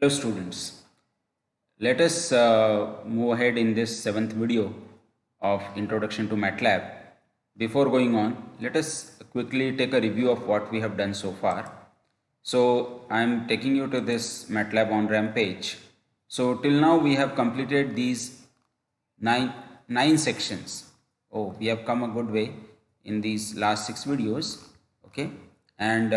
Hello students, let us move ahead in this seventh video of Introduction to MATLAB. Before going on, let us quickly take a review of what we have done so far. So I am taking you to this MATLAB on-ramp page. So till now we have completed these nine sections. Oh, we have come a good way in these last 6 videos. Okay, and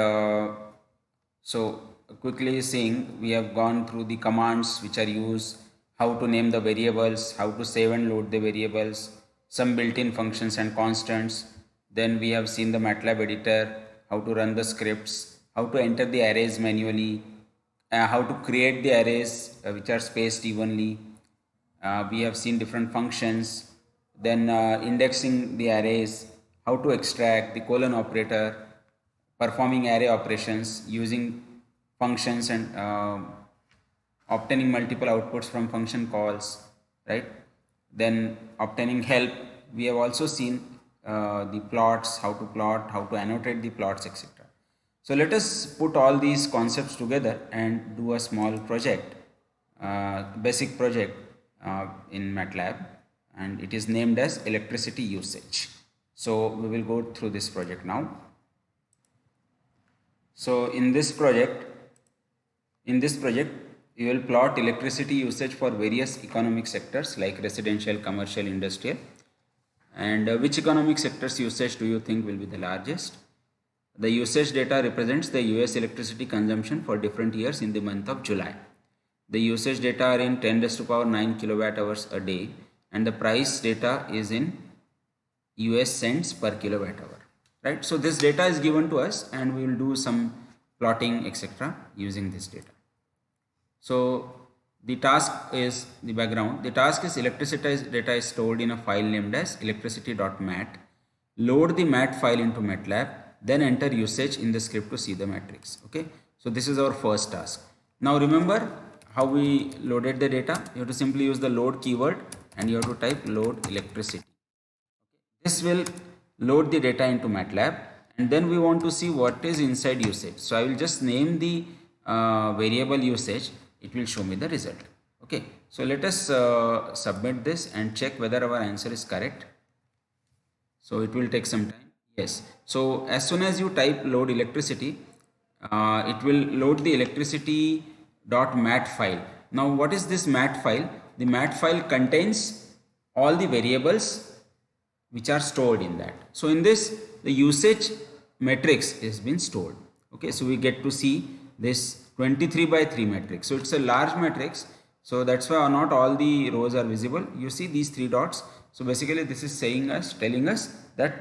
so quickly seeing, we have gone through the commands which are used, how to name the variables, how to save and load the variables, some built-in functions and constants. Then we have seen the MATLAB editor, how to run the scripts, how to enter the arrays manually, how to create the arrays which are spaced evenly. We have seen different functions, then indexing the arrays, how to extract the colon operator, performing array operations using functions and obtaining multiple outputs from function calls, right? Then obtaining help. We have also seen the plots, how to plot, how to annotate the plots, etc. So let us put all these concepts together and do a small project, basic project in MATLAB, and it is named as electricity usage. So we will go through this project now. So in this project, you will plot electricity usage for various economic sectors like residential, commercial, industrial. And which economic sectors usage do you think will be the largest? The usage data represents the US electricity consumption for different years in the month of July. The usage data are in 10 raised to power 9 kilowatt hours a day, and the price data is in US cents per kilowatt hour, right? So this data is given to us and we will do some plotting, etc. using this data. So the task is the background. The task is electricity data is stored in a file named as electricity.mat. Load the mat file into MATLAB, then enter usage in the script to see the matrix. Okay, so this is our first task. Now remember how we loaded the data. You have to simply use the load keyword and you have to type load electricity. This will load the data into MATLAB, and then we want to see what is inside usage. So I will just name the variable usage. It will show me the result. Okay, so let us submit this and check whether our answer is correct. So it will take some time. Yes, so as soon as you type load electricity, it will load the electricity.mat file. Now what is this mat file? The mat file contains all the variables which are stored in that. So in this, the usage matrix has been stored. Okay, so we get to see this 23 by 3 matrix. So it's a large matrix, so that's why not all the rows are visible. You see these 3 dots. So basically this is telling us that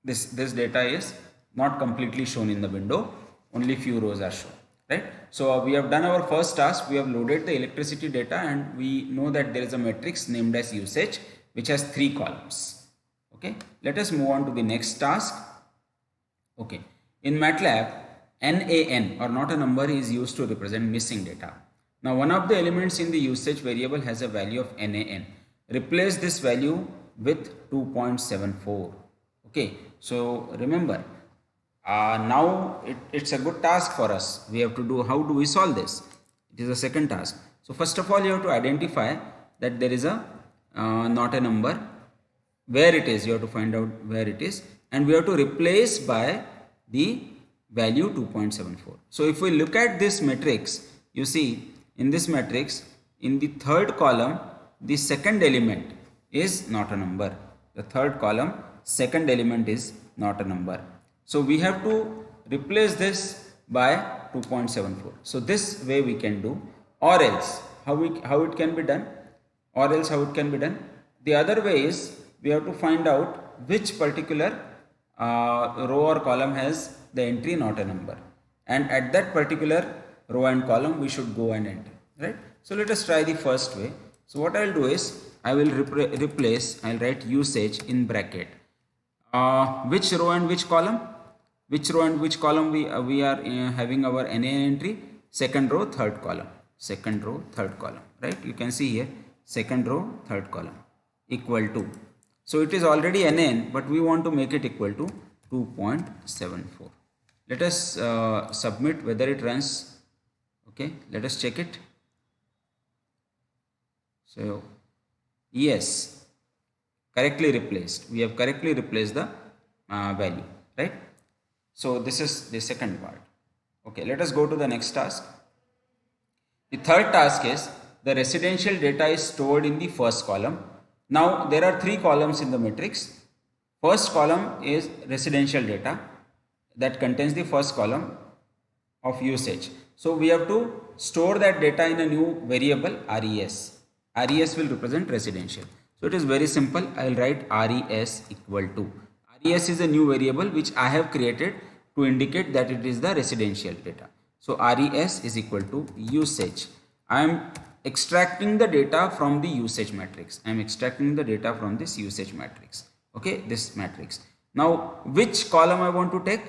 this data is not completely shown in the window, only few rows are shown, right? So we have done our first task. We have loaded the electricity data and we know that there is a matrix named as usage which has 3 columns. Okay, let us move on to the next task. Okay, in MATLAB, NaN or not a number is used to represent missing data. Now one of the elements in the usage variable has a value of NaN. Replace this value with 2.74. Okay, so remember, now it's a good task for us. We have to do, how do we solve this? It is a second task. So first of all, you have to identify that there is a not a number. Where it is, you have to find out where it is, and we have to replace by the value 2.74. So if we look at this matrix, you see in this matrix, in the third column, the second element is not a number. The third column, second element is not a number. So we have to replace this by 2.74. So this way we can do, or else how it can be done, the other way is we have to find out which particular row or column has the entry not a number, and at that particular row and column we should go and enter, right? So let us try the first way. So what I will do is I will replace, I will write usage in bracket. Which row and which column? Which row and which column we are having our NaN entry? Second row, third column. Second row, third column, right? You can see here, second row, third column, equal to. So it is already NaN, but we want to make it equal to 2.74. Let us submit whether it runs. Okay, let us check it. So yes, correctly replaced. We have correctly replaced the value, right? So this is the second part. Okay, let us go to the next task. The third task is the residential data is stored in the first column. Now there are three columns in the matrix. First column is residential data that contains the first column of usage. So we have to store that data in a new variable res. Res will represent residential. So it is very simple. I will write res equal to. Res is a new variable which I have created to indicate that it is the residential data. So res is equal to usage. I am extracting the data from the usage matrix. I am extracting the data from this usage matrix. Okay, this matrix. Now which column I want to take?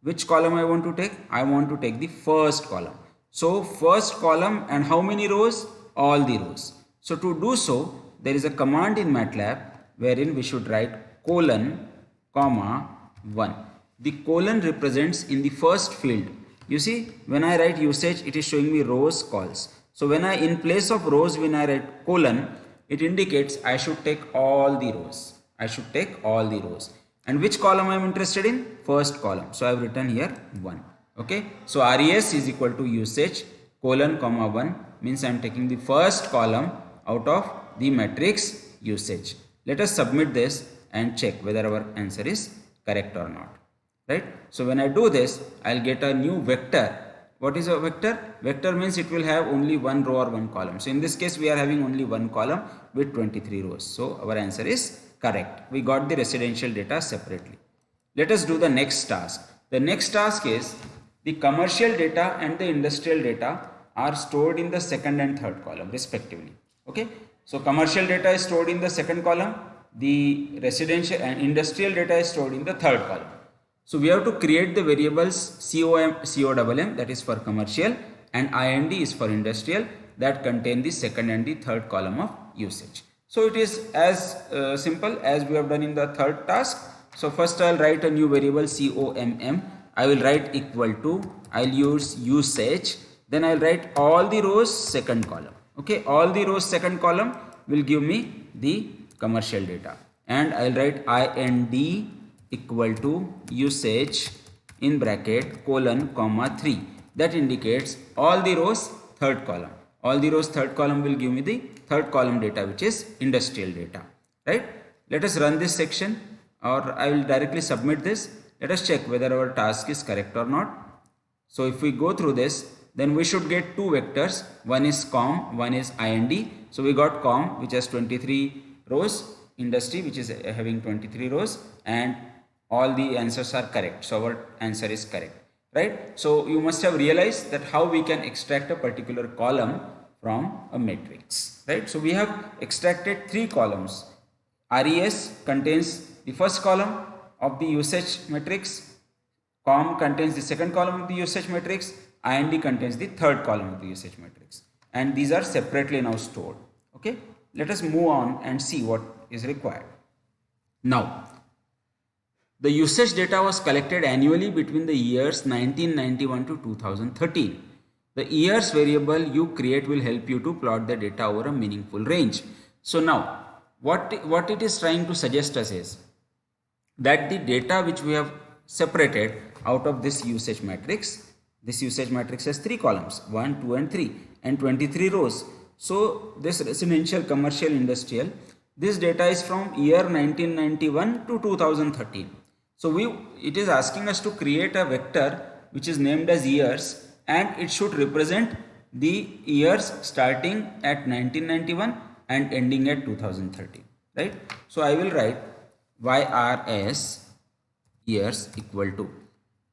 Which column I want to take? I want to take the first column. So first column, and how many rows? All the rows. So to do so, there is a command in MATLAB wherein we should write colon, comma, 1. The colon represents in the first field. You see, when I write usage, it is showing me rows calls. So when I, in place of rows, when I write colon, it indicates I should take all the rows. I should take all the rows. And which column I am interested in? First column. So I have written here 1. Okay. So res is equal to usage colon comma 1 means I am taking the first column out of the matrix usage. Let us submit this and check whether our answer is correct or not. Right. So when I do this, I will get a new vector. What is a vector? Vector means it will have only one row or one column. So in this case, we are having only one column with 23 rows. So our answer is correct. We got the residential data separately. Let us do the next task. The next task is the commercial data and the industrial data are stored in the second and third column respectively. Okay. So commercial data is stored in the second column. The residential and industrial data is stored in the third column. So we have to create the variables COMM that is for commercial and IND is for industrial that contain the second and the third column of usage. So it is as simple as we have done in the third task. So first I will write a new variable COMM. I will write equal to, I will use usage. Then I will write all the rows second column. Okay, all the rows second column will give me the commercial data. And I will write IND equal to usage in bracket colon comma 3. That indicates all the rows third column. All the rows third column will give me the third column data which is industrial data. Right. Let us run this section or I will directly submit this. Let us check whether our task is correct or not. So if we go through this, then we should get two vectors. One is com, one is IND. So we got com which has 23 rows, industry which is having 23 rows, and all the answers are correct. So our answer is correct, right? So you must have realized that how we can extract a particular column from a matrix, right? So we have extracted three columns. RES contains the first column of the usage matrix, COM contains the second column of the usage matrix, IND contains the third column of the usage matrix, and these are separately now stored. Okay, let us move on and see what is required. Now, the usage data was collected annually between the years 1991 to 2013. The years variable you create will help you to plot the data over a meaningful range. So now, what it is trying to suggest us is that the data which we have separated out of this usage matrix has three columns, 1, 2 and 3 and 23 rows. So this residential, commercial, industrial, this data is from year 1991 to 2013. So it is asking us to create a vector which is named as years, and it should represent the years starting at 1991 and ending at 2013, right? So I will write YRS years equal to,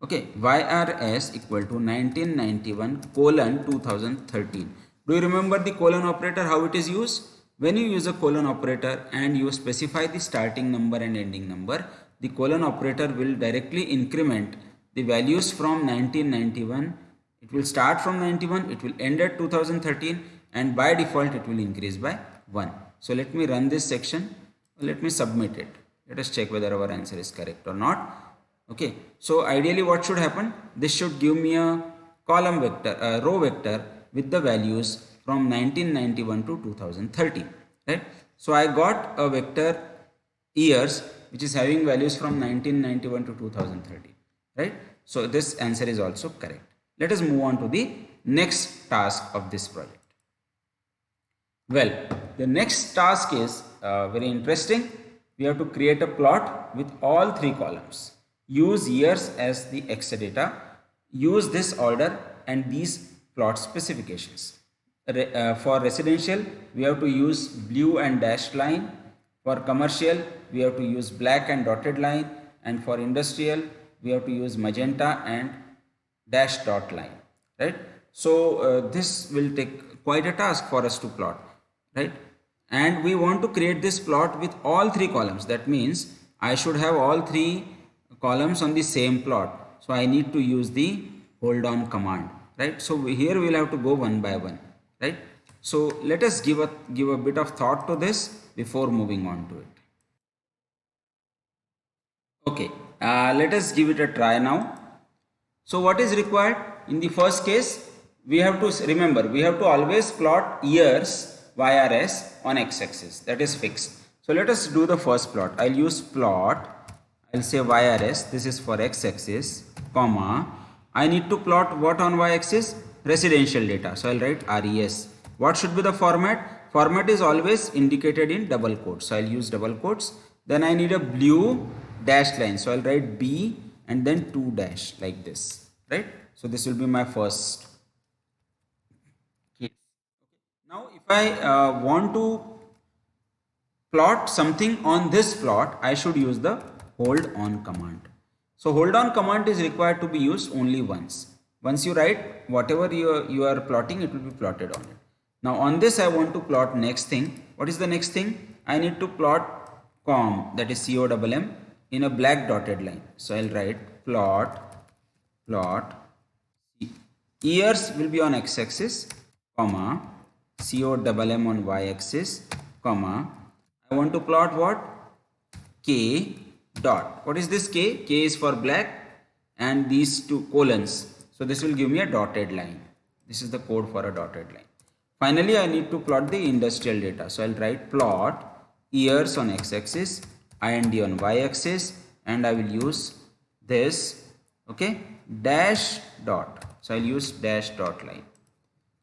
okay, YRS equal to 1991 colon 2013. Do you remember the colon operator, how it is used? When you use a colon operator and you specify the starting number and ending number, the colon operator will directly increment the values from 1991. It will start from 91, it will end at 2013, and by default it will increase by 1. So let me run this section. Let me submit it. Let us check whether our answer is correct or not. Okay. So ideally what should happen? This should give me a column vector, row vector with the values from 1991 to 2030, right? So I got a vector years which is having values from 1991 to 2030, right? So this answer is also correct. Let us move on to the next task of this project. Well, the next task is very interesting. We have to create a plot with all three columns. Use years as the Exadata. Use this order and these plot specifications. For residential, we have to use blue and dashed line. For commercial, we have to use black and dotted line. And for industrial, we have to use magenta and dash dot line, right? So this will take quite a task for us to plot, right? And we want to create this plot with all three columns. That means I should have all three columns on the same plot. So I need to use the hold on command, right? So here we'll have to go one by one, right? So let us give a bit of thought to this before moving on to it. Okay, let us give it a try now. So what is required? In the first case, we have to remember, we have to always plot years YRS on x-axis, that is fixed. So let us do the first plot. I'll use plot, I'll say YRS, this is for x-axis, comma, I need to plot what on y-axis? Residential data. So I'll write RES. What should be the format? Format is always indicated in double quotes. So I'll use double quotes. Then I need a blue dashed line. So I'll write B and then 2 dash like this, right? So this will be my first case. Now if I want to plot something on this plot, I should use the hold on command. So hold on command is required to be used only once. Once you write whatever you are plotting, it will be plotted on it. Now on this I want to plot next thing. What is the next thing? I need to plot COM, that is COMM, in a black dotted line. So I'll write plot years will be on x-axis, comma, COMM on y-axis, comma, I want to plot what? K dot. What is this K? K is for black and these two colons. So this will give me a dotted line. This is the code for a dotted line. Finally, I need to plot the industrial data. So I'll write plot years on x-axis, IND on y-axis, and I will use this, okay, dash dot. So I'll use dash dot line.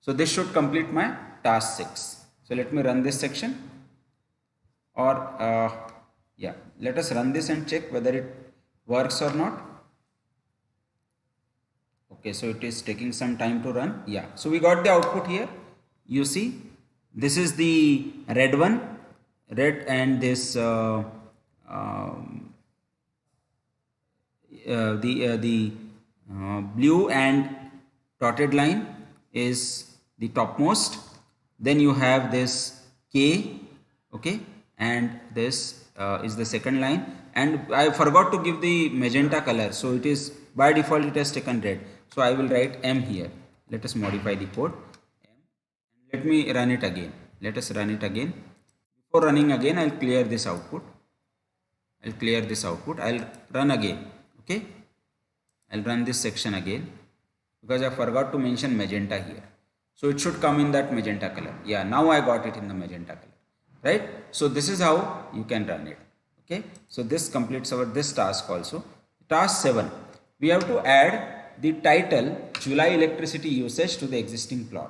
So this should complete my task 6. So let me run this section, or yeah, let us run this and check whether it works or not. Okay, so it is taking some time to run. Yeah, so we got the output here. You see, this is the red one, red, and this the blue and dotted line is the topmost. Then you have this K, okay, and this is the second line. And I forgot to give the magenta color, so it is by default it has taken red. So I will write M here. Let us modify the code. Let me run it again. Let us run it again. Before running again, I'll clear this output. I'll run again. Okay. I'll run this section again because I forgot to mention magenta here. So it should come in that magenta color. Yeah, now I got it in the magenta color. Right. So this is how you can run it. Okay. So this completes our this task also. Task 7. We have to add the title July electricity usage to the existing plot.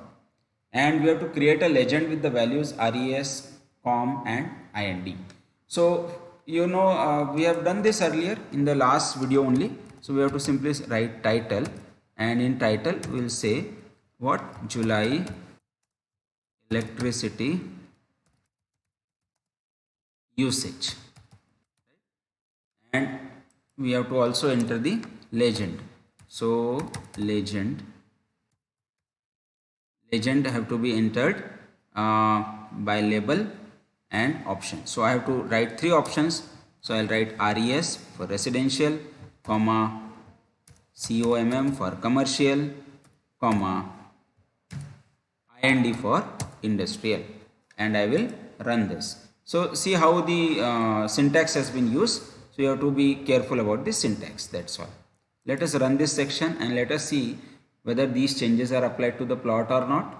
And we have to create a legend with the values RES, COM and IND. So you know we have done this earlier in the last video only. So we have to simply write title, and in title we will say what? July electricity usage. And we have to also enter the legend. So legend have to be entered by label and option. So I have to write 3 options. So I'll write RES for residential, comma, COMM for commercial, comma, IND for industrial, and I will run this. So see how the syntax has been used. So you have to be careful about the syntax. That's all. Let us run this section and let us see whether these changes are applied to the plot or not.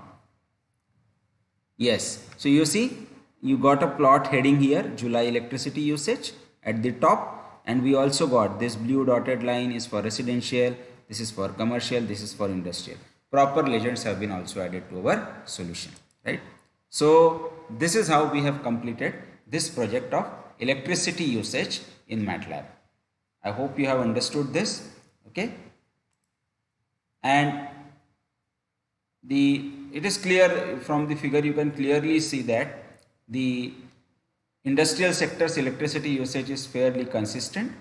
Yes, so you see you got a plot heading here, July electricity usage at the top, and we also got this blue dotted line is for residential, this is for commercial, this is for industrial. Proper legends have been also added to our solution, right? So this is how we have completed this project of electricity usage in MATLAB. I hope you have understood this, okay? And it is clear from the figure, you can clearly see that the industrial sector's electricity usage is fairly consistent.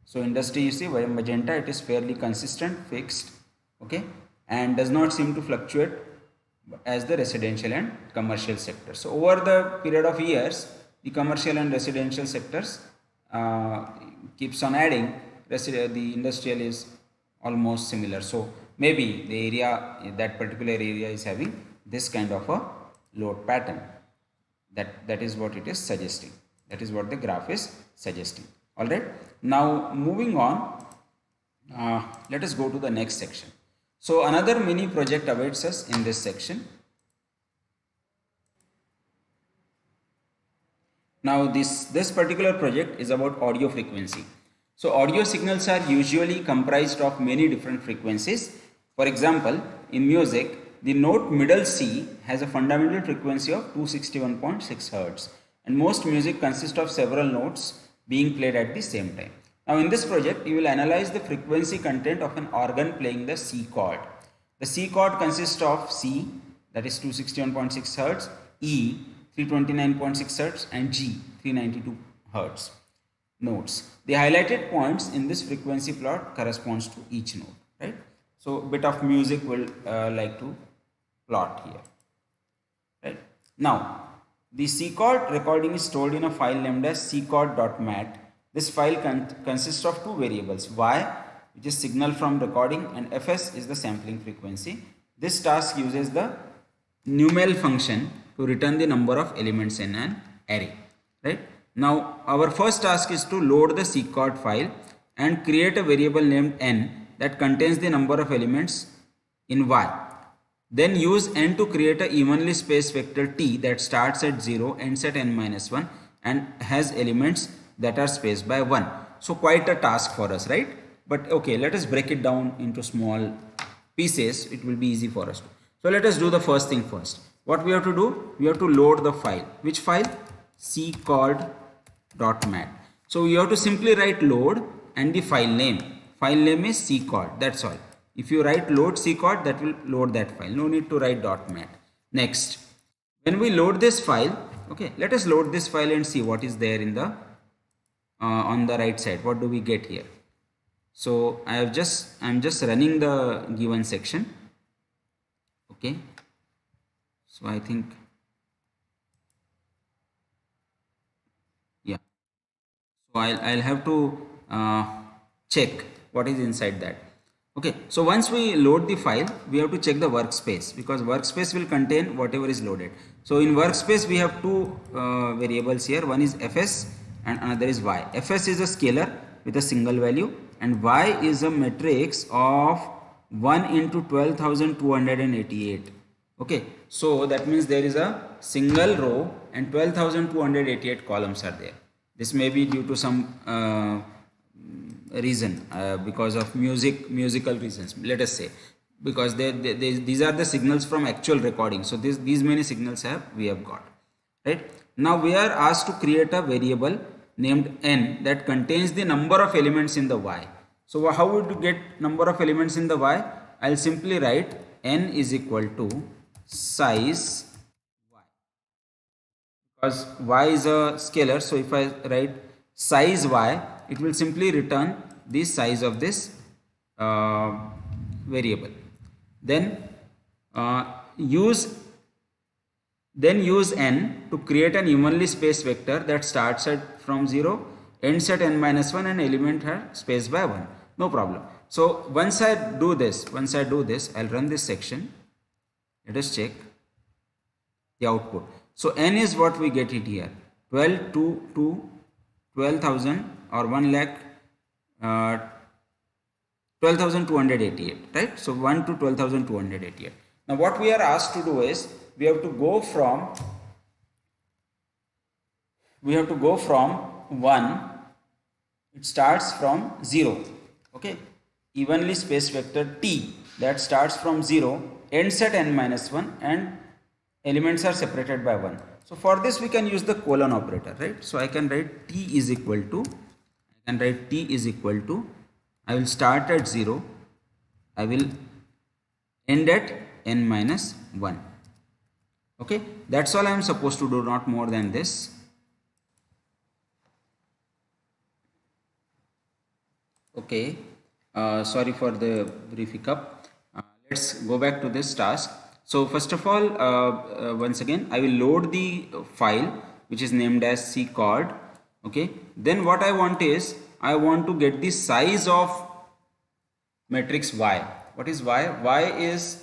So industry, you see magenta, it is fairly consistent, fixed, okay, and does not seem to fluctuate as the residential and commercial sector. So over the period of years, the commercial and residential sectors keeps on adding, the industrial is almost similar. So maybe the area, that particular area is having this kind of a load pattern. That is what it is suggesting. That is what the graph is suggesting. All right. Now moving on, let us go to the next section. So another mini project awaits us in this section. Now this particular project is about audio frequency. So audio signals are usually comprised of many different frequencies. For example, in music, the note middle C has a fundamental frequency of 261.6 Hz, and most music consists of several notes being played at the same time. Now in this project, you will analyze the frequency content of an organ playing the C chord. The C chord consists of C, that is 261.6 Hz, E 329.6 Hz, and G 392 Hz notes. The highlighted points in this frequency plot corresponds to each note, right? So bit of music will like to plot here, right? Now the C chord recording is stored in a file named as cchord.mat. This file consists of two variables, y, which is signal from recording, and fs is the sampling frequency. This task uses the numel function to return the number of elements in an array, right? Now our first task is to load the C chord file and create a variable named n that contains the number of elements in y. Then use n to create a evenly spaced vector t that starts at 0, ends at n-1, and has elements that are spaced by 1. So quite a task for us, right? But okay, let us break it down into small pieces. It will be easy for us. So let us do the first thing first. What we have to do? We have to load the file. Which file? cchord.mat. So you have to simply write load and the file name. File name is cchord. That's all. If you write load cchord, that will load that file. No need to write .mat. Next, when we load this file, okay, let us load this file and see what is there in the on the right side. What do we get here? So I'm just running the given section. Okay. So I think, yeah. So I'll have to check what is inside that. Okay, so once we load the file, we have to check the workspace, because workspace will contain whatever is loaded. So in workspace, we have two variables here. One is fs and another is y. Fs is a scalar with a single value, and y is a matrix of 1 into 12,288. Okay, so that means there is a single row and 12,288 columns are there. This may be due to some reason, because of musical reasons, let us say, because these are the signals from actual recording. So these many signals we have got, right? Now we are asked to create a variable named n that contains the number of elements in the y. So how would you get number of elements in the y? I'll simply write n is equal to size y, because y is a scalar. So if I write size y, it will simply return the size of this variable. Then use n to create an evenly spaced vector that starts from 0, ends at n-1, and element are spaced by 1. No problem. So once I do this, I'll run this section. Let us check the output. So n is what we get it here, 12,000 or 1,12,000 12,288, right? So 1 to 12,288. Now what we are asked to do is we have to go from 1, it starts from 0, okay, evenly spaced vector t that starts from 0, ends at n minus 1, and elements are separated by 1. So for this we can use the colon operator, right? So I can write t is equal to, I will start at 0, I will end at n minus 1. Okay, that's all I am supposed to do, not more than this. Okay, sorry for the brief hiccup. Let's go back to this task. So first of all, once again, I will load the file which is named as ccord. Okay, then what I want is, I want to get the size of matrix Y. What is Y? Y is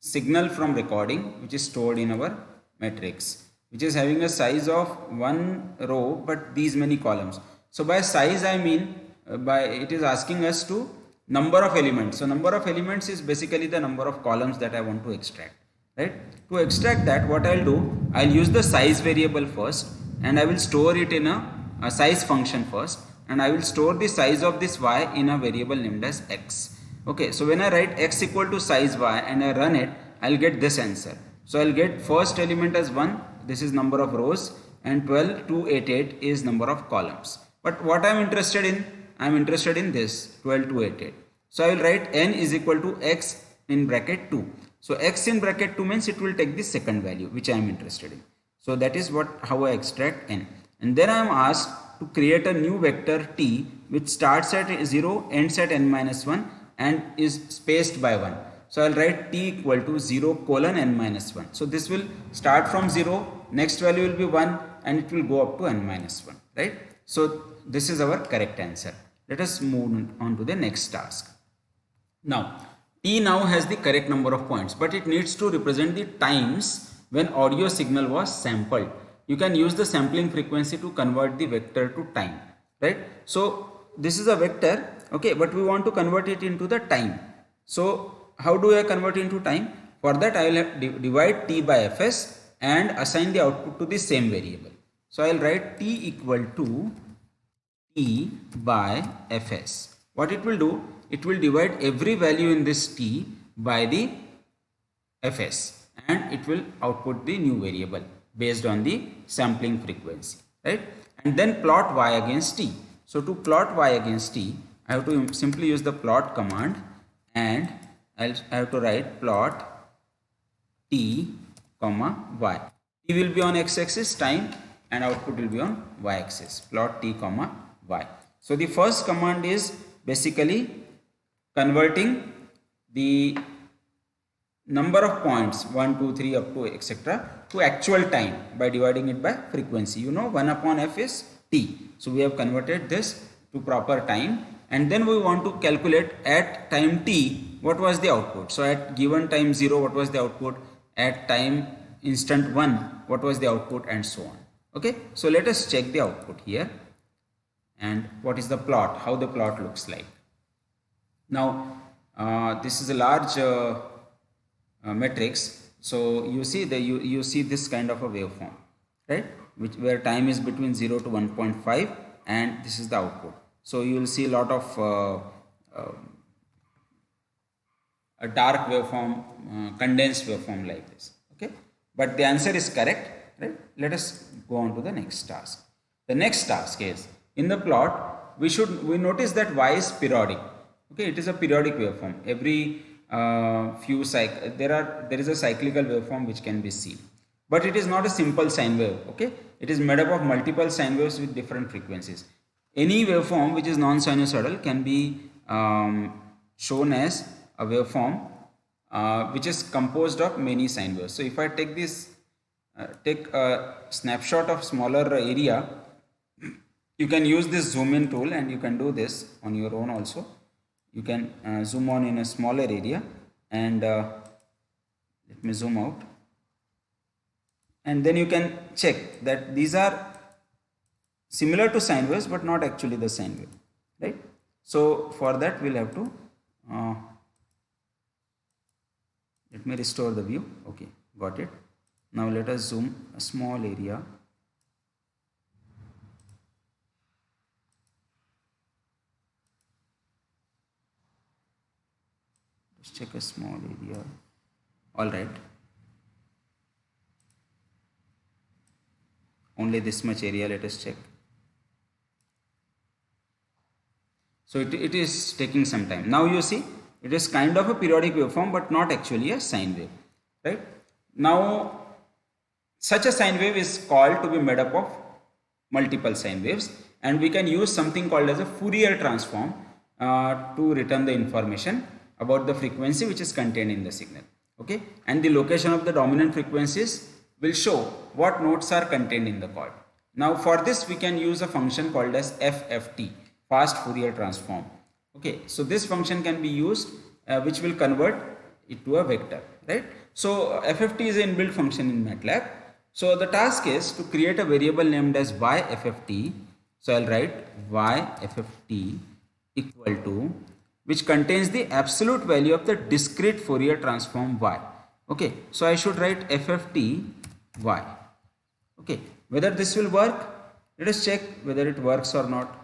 signal from recording which is stored in our matrix, which is having a size of 1 row but these many columns. So by size I mean it is asking us to number of elements. So number of elements is basically the number of columns that I want to extract, right? To extract that, what I'll do, I'll use the size variable first, and I will store it in a size function first, and I will store the size of this y in a variable named as x. Okay, so when I write x equal to size y and I run it, I'll get this answer. So I'll get first element as 1, this is number of rows, and 12,288 is number of columns. But what I'm interested in, I'm interested in this 12,288. So I will write n is equal to x in bracket 2. So x in bracket 2 means it will take the second value which I am interested in. So that is how I extract n. And then I am asked to create a new vector t which starts at 0, ends at n minus 1 and is spaced by 1. So I will write t equal to 0 colon n minus 1. So this will start from 0, next value will be 1 and it will go up to n minus 1, right? So this is our correct answer. Let us move on to the next task. Now, t now has the correct number of points, but it needs to represent the times when audio signal was sampled. You can use the sampling frequency to convert the vector to time, right? So this is a vector, okay, but we want to convert it into the time. So how do I convert it into time? For that I will divide t by fs and assign the output to the same variable. So I will write t equal to t by fs. What it will do, it will divide every value in this t by the fs and it will output the new variable based on the sampling frequency, right? And then plot y against t. So to plot y against t, I have to simply use the plot command and I have to write plot t comma y. T will be on x-axis time and output will be on y-axis. Plot t comma y. So the first command is basically converting the number of points 1, 2, 3 up to etc. to actual time by dividing it by frequency. You know 1 upon f is t. So we have converted this to proper time and then we want to calculate at time t what was the output. So at given time 0 what was the output, at time instant 1 what was the output, and so on. Okay, so let us check the output here and what is the plot, how the plot looks like. Now this is a large matrix, so you see you see this kind of a waveform, right, where time is between 0 to 1.5 and this is the output. So you will see a lot of a dark waveform, condensed waveform like this. Okay, but the answer is correct, right? Let us go on to the next task. The next task is, in the plot we notice that y is periodic. Okay, it is a periodic waveform. Every few cycles there is a cyclical waveform which can be seen, but it is not a simple sine wave. Okay, it is made up of multiple sine waves with different frequencies. Any waveform which is non-sinusoidal can be shown as a waveform which is composed of many sine waves. So if I take this take a snapshot of smaller area, you can use this zoom in tool and you can do this on your own also. You can zoom on in a smaller area and let me zoom out, and then you can check that these are similar to sine waves but not actually the sine wave, right? So for that we'll have to let me restore the view. Okay, got it. Now let us zoom a small area. Let's check a small area. All right. Only this much area, let us check. So it is taking some time. Now you see, it is kind of a periodic waveform, but not actually a sine wave, right? Now, such a sine wave is called to be made up of multiple sine waves, and we can use something called as a Fourier transform to return the information about the frequency which is contained in the signal. Okay, and the location of the dominant frequencies will show what nodes are contained in the chord. Now for this we can use a function called as FFT, fast Fourier transform. Okay, so this function can be used which will convert it to a vector, right? So FFT is an inbuilt function in MATLAB. So the task is to create a variable named as YFFT. So I'll write YFFT equal to, which contains the absolute value of the discrete Fourier transform Y. Okay, so I should write FFT Y. Okay, whether this will work, let us check whether it works or not.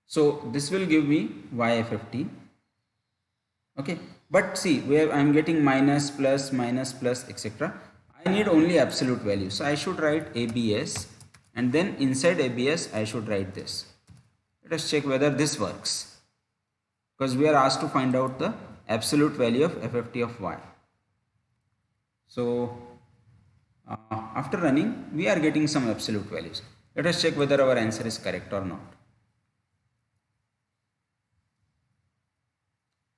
So this will give me YFFT. Okay, but see, where I am getting minus, plus, etc. I need only absolute value. So I should write ABS, and then inside ABS I should write this. Let us check whether this works, because we are asked to find out the absolute value of FFT of Y. So after running, we are getting some absolute values. Let us check whether our answer is correct or not.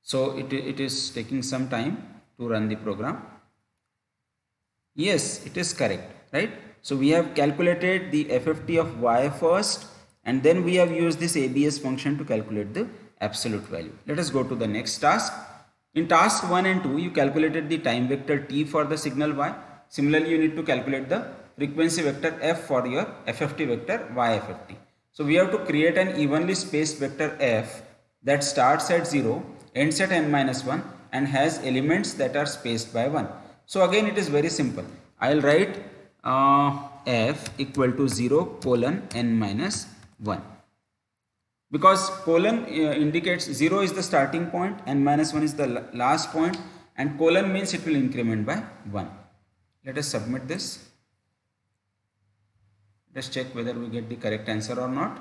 So it is taking some time to run the program. Yes, it is correct, right? So we have calculated the FFT of Y first, and then we have used this ABS function to calculate the absolute value. Let us go to the next task. In task 1 and 2, you calculated the time vector t for the signal Y. Similarly, you need to calculate the frequency vector f for your FFT vector YFFT. So we have to create an evenly spaced vector f that starts at 0, ends at n-1, and has elements that are spaced by 1. So again it is very simple. I will write f equal to 0 colon n-1. Because colon indicates 0 is the starting point, n-1 is the last point, and colon means it will increment by 1. Let us submit this. Let us check whether we get the correct answer or not.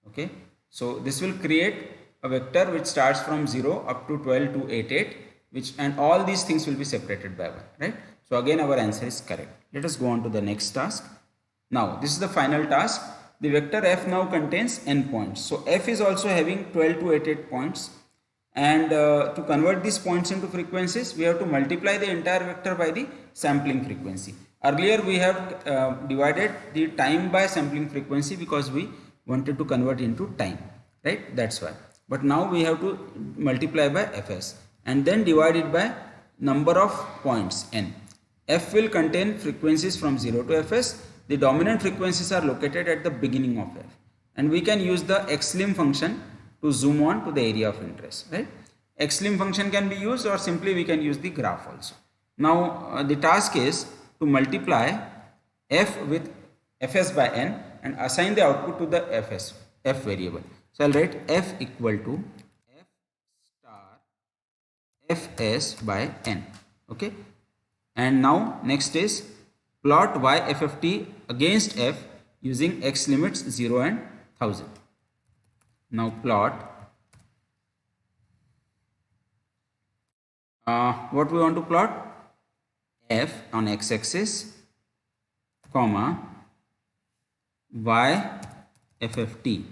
Okay, so this will create a vector which starts from 0 up to 12 to 88, and all these things will be separated by 1, right? So again our answer is correct. Let us go on to the next task. Now this is the final task. The vector f now contains n points. So f is also having 12 to 88 points, and to convert these points into frequencies, we have to multiply the entire vector by the sampling frequency. Earlier we have divided the time by sampling frequency because we wanted to convert into time, right? That's why. But now we have to multiply by fs and then divide it by number of points n. F will contain frequencies from 0 to fs. The dominant frequencies are located at the beginning of f, and we can use the xlim function to zoom on to the area of interest, right? Xlim function can be used, or simply we can use the graph also. Now the task is to multiply f with fs by n and assign the output to the f variable. So I'll write f equal to f star fs by n. Okay, and now next is plot YFFT against f using x limits 0 and 1000. Now plot what we want to plot, f on x-axis, comma YFFT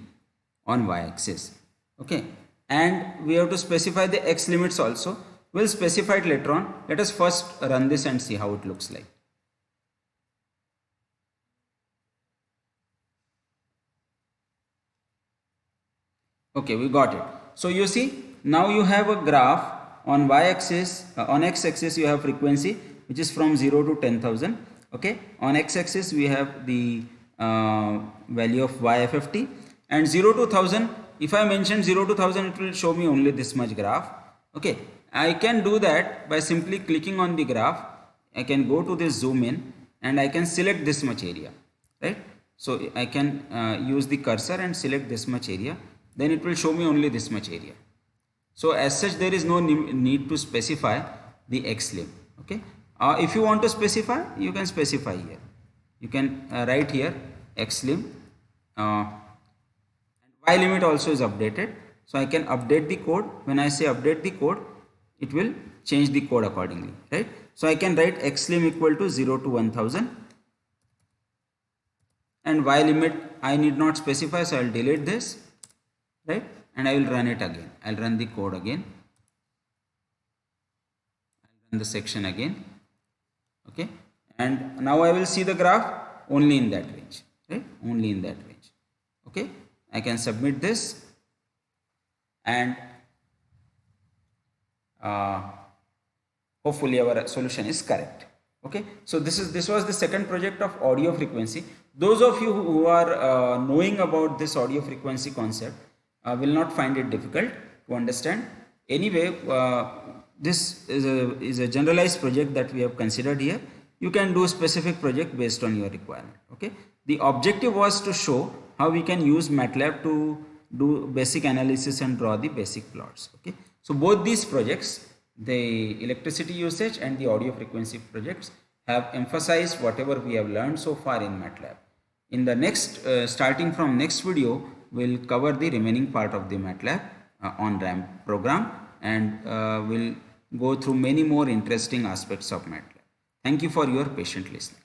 on y-axis. Okay, and we have to specify the x limits also. We'll specify it later on. Let us first run this and see how it looks like. Okay, we got it. So you see, now you have a graph on y-axis, on x-axis you have frequency which is from 0 to 10,000. Okay, on x-axis we have the value of YFFT, And 0 to 1000, if I mention 0 to 1000, it will show me only this much graph. Okay, I can do that by simply clicking on the graph. I can go to this zoom in and I can select this much area, right? So I can use the cursor and select this much area, then it will show me only this much area. So as such, there is no need to specify the xlim. Okay, if you want to specify, you can specify here. You can write here xlim, and y limit also is updated. So I can update the code. When I say update the code, it will change the code accordingly, right? So I can write xlim equal to 0 to 1000, and y limit I need not specify, so I will delete this, right? And I will run it again. I'll run the code again. I'll run the section again. Okay, and now I will see the graph only in that range, right? Only in that range. Okay, I can submit this, and hopefully our solution is correct. Okay, so this was the second project of audio frequency. Those of you who are knowing about this audio frequency concept will not find it difficult to understand. Anyway, this is a generalized project that we have considered here. You can do a specific project based on your requirement. Okay, the objective was to show how we can use MATLAB to do basic analysis and draw the basic plots. Okay, so both these projects, the electricity usage and the audio frequency projects, have emphasized whatever we have learned so far in MATLAB. In the next, starting from next video, we'll cover the remaining part of the MATLAB on-ramp program, and we'll go through many more interesting aspects of MATLAB. Thank you for your patient listening.